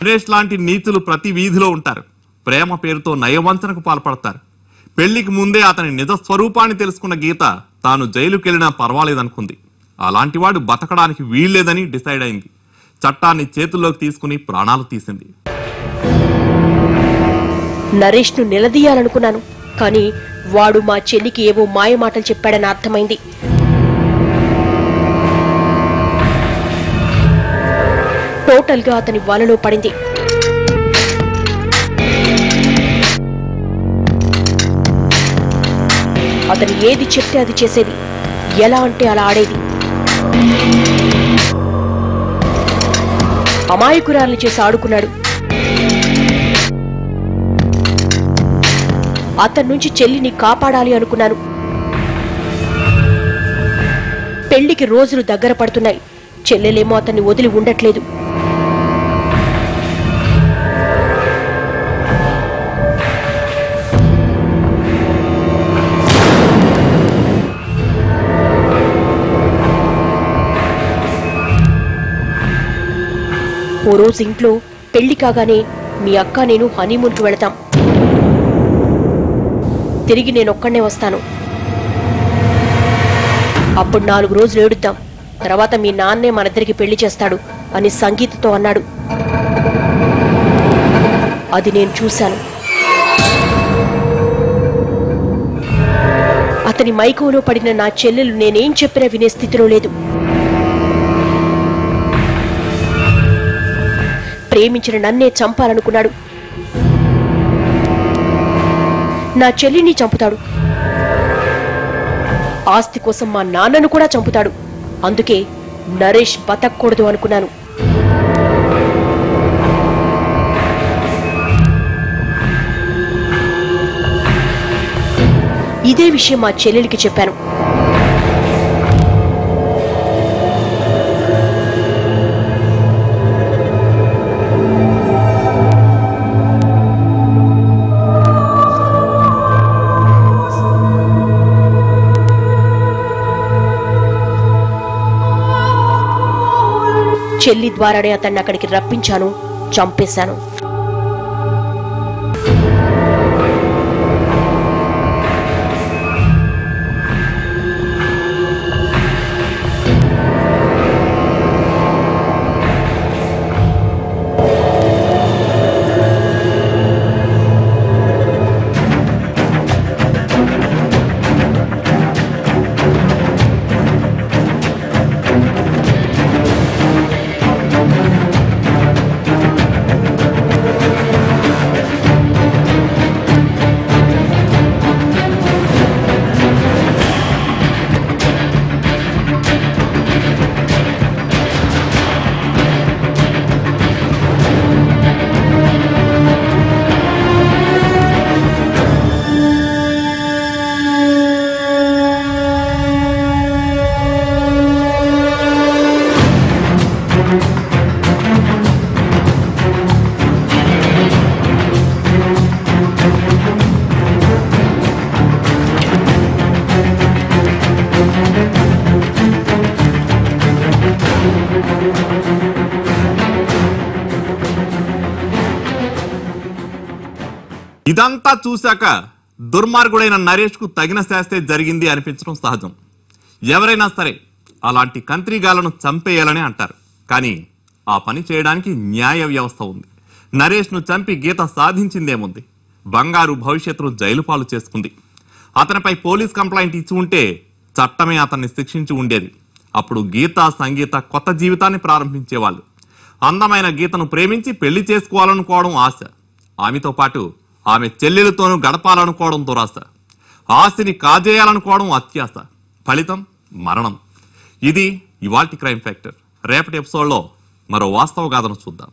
నరేష్ లాంటి నీచులు ప్రతి వీధిలో ఉంటారు. ప్రేమ పేరుతో నయవంచనకు పాల్పడతారు. పెళ్లికి ముందే అతని నిజ స్వరూపాన్ని తెలుసుకున్న గీత తాను జైలుకెళ్లినా పర్వాలేదనుకుంది. అలాంటివాడు బతకడానికి వీల్లేదని డిసైడ్ అయింది. చట్టాన్ని చేతుల్లోకి తీసుకుని ప్రాణాలు తీసింది. నరేష్ ను నిలదీయాలనుకున్నాను, కానీ వాడు మా చెల్లికి ఏవో మాయమాటలు చెప్పాడని అర్థమైంది. టోటల్ గా అతని వలలో పడింది. అతను ఏది చెప్తే అది చేసేది, ఎలా అంటే అలా ఆడేది. అమాయకురాల్ని చేసి ఆడుకున్నాడు. అతని నుంచి చెల్లిని కాపాడాలి అనుకున్నాను. పెళ్లికి రోజులు దగ్గర పడుతున్నాయి. చెల్లెలేమో అతన్ని వదిలి ఉండట్లేదు. ఓ రోజు ఇంట్లో పెళ్లి కాగానే మీ అక్క నేను హనీమూన్కి వెళతాం, తిరిగి నేనొక్కడే వస్తాను, అప్పుడు 4 రోజులు ఏడుద్దాం, తర్వాత మీ నాన్నే మనిద్దరికి పెళ్లి చేస్తాడు అని సంగీతతో అన్నాడు. అది నేను చూశాను. అతని మైకంలో పడిన నా చెల్లెలు నేనేం చెప్పినా వినే స్థితిలో లేదు. ప్రేమించిన నన్నే చంపాలనుకున్నాడు. నా చెల్లిని చంపుతాడు. ఆస్తి కోసం మా నాన్నను కూడా చంపుతాడు. అందుకే నరేష్ బతకూడదు అనుకున్నాను. ఇదే విషయం మా చెల్లెలికి చెప్పాను. చెల్లి ద్వారానే అతన్ని అక్కడికి రప్పించాను, చంపేశాను. ఇదంతా చూశాక దుర్మార్గుడైన నరేష్ కు తగిన శాస్తే జరిగింది అనిపించడం సహజం. ఎవరైనా సరే అలాంటి కంత్రిగాలను చంపేయాలని అంటారు. కానీ ఆ పని చేయడానికి న్యాయ వ్యవస్థ ఉంది. నరేష్ ను చంపి గీత సాధించిందేముంది? బంగారు భవిష్యత్తును జైలు పాలు చేసుకుంది. అతనిపై పోలీస్ కంప్లైంట్ ఇచ్చి ఉంటే చట్టమే అతన్ని శిక్షించి ఉండేది. అప్పుడు గీత సంగీత కొత్త జీవితాన్ని ప్రారంభించేవాళ్ళు. అందమైన గీతను ప్రేమించి పెళ్లి చేసుకోవాలనుకోవడం ఆశ, ఆమెతో పాటు ఆమె చెల్లెలతోనూ గడపాలనుకోవడం దురాశ, ఆస్తిని కాజేయాలనుకోవడం అత్యాశ, ఫలితం మరణం. ఇది ఇవాల్టి క్రైమ్ ఫ్యాక్టర్. రేపటి ఎపిసోడ్లో మరో వాస్తవ గాథను చూద్దాం.